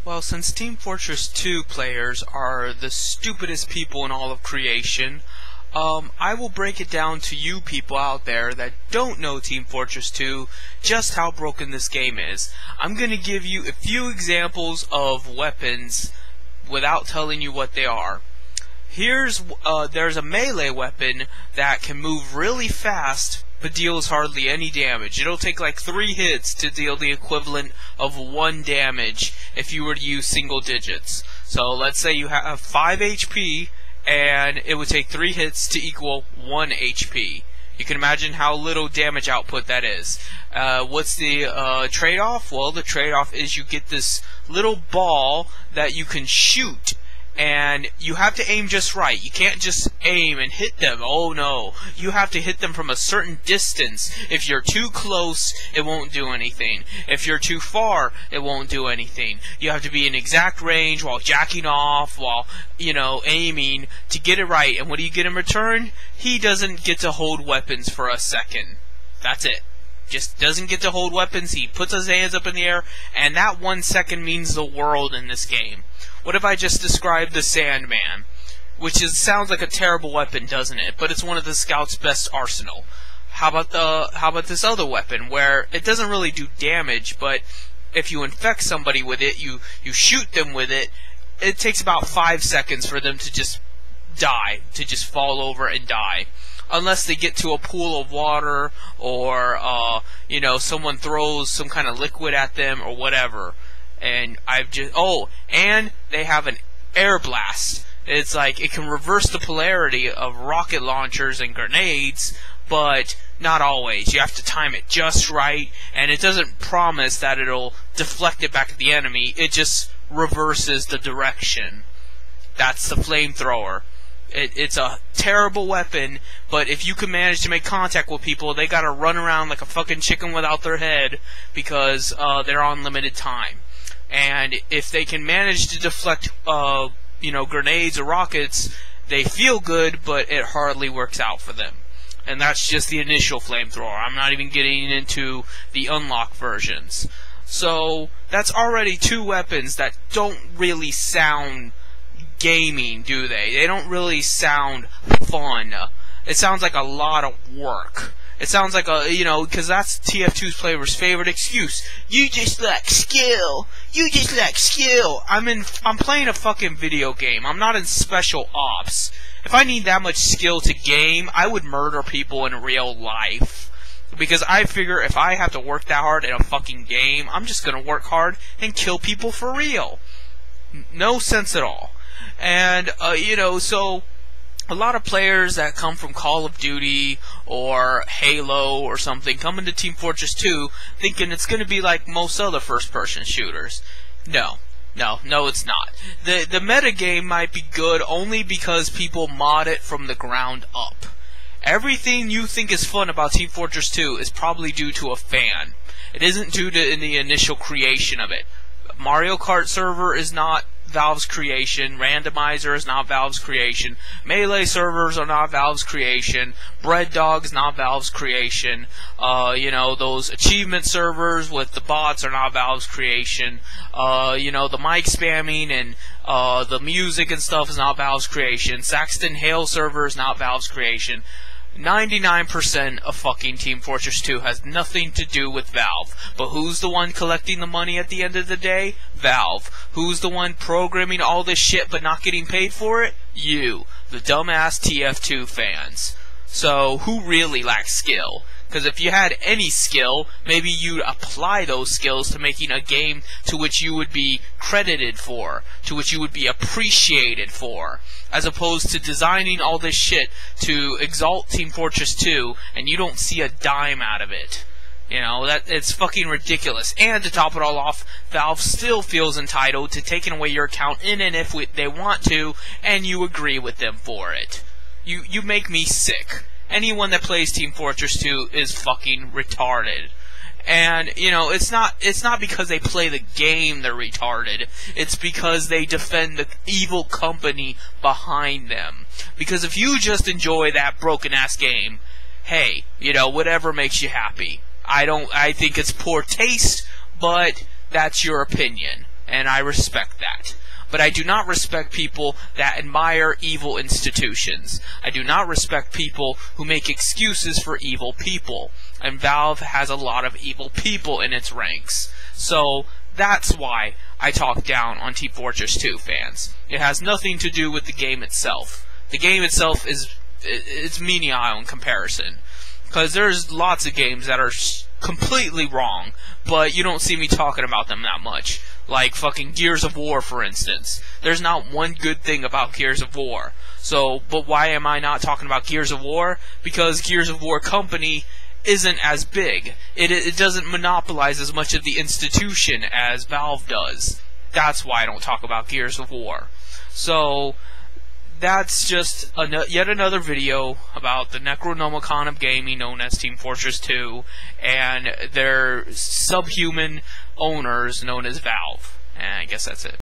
Well, since Team Fortress 2 players are the stupidest people in all of creation, I will break it down to you people out there that don't know Team Fortress 2 just how broken this game is. I'm going to give you a few examples of weapons without telling you what they are. There's a melee weapon that can move really fast but deals hardly any damage. It'll take like 3 hits to deal the equivalent of 1 damage if you were to use single digits. So let's say you have 5 HP and it would take 3 hits to equal 1 HP. You can imagine how little damage output that is. What's the trade-off? Well, the trade-off is you get this little ball that you can shoot, and you have to aim just right. You can't just aim and hit them. Oh no. You have to hit them from a certain distance. If you're too close, it won't do anything. If you're too far, it won't do anything. You have to be in exact range while jacking off, while, aiming to get it right. And what do you get in return? He doesn't get to hold weapons for a second. That's it. Just doesn't get to hold weapons. He puts his hands up in the air, and that 1 second means the world in this game. What if I just described the Sandman? Sounds like a terrible weapon, doesn't it? But it's one of the Scout's best arsenal. How about this other weapon where it doesn't really do damage, but if you infect somebody with it, you shoot them with it, it takes about 5 seconds for them to just die, to just fall over and die. Unless they get to a pool of water or, someone throws some kind of liquid at them or whatever. And and they have an air blast. It's like it can reverse the polarity of rocket launchers and grenades, but not always. You have to time it just right, and it doesn't promise that it'll deflect it back at the enemy. It just reverses the direction. That's the flamethrower. It's a terrible weapon, but if you can manage to make contact with people, they gotta run around like a fucking chicken without their head because they're on limited time. And if they can manage to deflect, grenades or rockets, they feel good, but it hardly works out for them. And that's just the initial flamethrower. I'm not even getting into the unlock versions. So that's already 2 weapons that don't really sound gaming, do they? They don't really sound fun. It sounds like a lot of work. It sounds like because that's TF2's player's favorite excuse. You just lack skill. You just lack skill. I'm playing a fucking video game. I'm not in special ops. If I need that much skill to game, I would murder people in real life. Because I figure if I have to work that hard in a fucking game, I'm just gonna work hard and kill people for real. No sense at all. And, so a lot of players that come from Call of Duty or Halo or something come into Team Fortress 2 thinking it's going to be like most other first-person shooters. No, it's not. The metagame might be good only because people mod it from the ground up. Everything you think is fun about Team Fortress 2 is probably due to a fan. It isn't due to the initial creation of it. Mario Kart server is not Valve's creation. Randomizer is not Valve's creation. Melee servers are not Valve's creation. Bread Dog's not Valve's creation. Those achievement servers with the bots are not Valve's creation. The mic spamming and the music and stuff is not Valve's creation. Saxton Hale server is not Valve's creation. 99% of fucking Team Fortress 2 has nothing to do with Valve. But who's the one collecting the money at the end of the day? Valve. Who's the one programming all this shit but not getting paid for it? You. The dumbass TF2 fans. So, who really lacks skill? Because if you had any skill, maybe you'd apply those skills to making a game to which you would be credited for, to which you would be appreciated for, as opposed to designing all this shit to exalt Team Fortress 2, and you don't see a dime out of it. It's fucking ridiculous. And to top it all off, Valve still feels entitled to taking away your account in and if they want to, and you agree with them for it. You make me sick. Anyone that plays Team Fortress 2 is fucking retarded. And, it's not because they play the game they're retarded. It's because they defend the evil company behind them. Because if you just enjoy that broken-ass game, hey, whatever makes you happy. I think it's poor taste, but that's your opinion. and I respect that. But I do not respect people that admire evil institutions. I do not respect people who make excuses for evil people. And Valve has a lot of evil people in its ranks. So that's why I talk down on Team Fortress 2 fans. It has nothing to do with the game itself. The game itself it's menial in comparison. Because there's lots of games that are completely wrong, but you don't see me talking about them that much. Like fucking Gears of War, for instance. There's not one good thing about Gears of War. So, but why am I not talking about Gears of War? Because Gears of War Company isn't as big. It doesn't monopolize as much of the institution as Valve does. That's why I don't talk about Gears of War. So, that's just yet another video about the Necronomicon of gaming known as Team Fortress 2 and their subhuman owners known as Valve. And I guess that's it.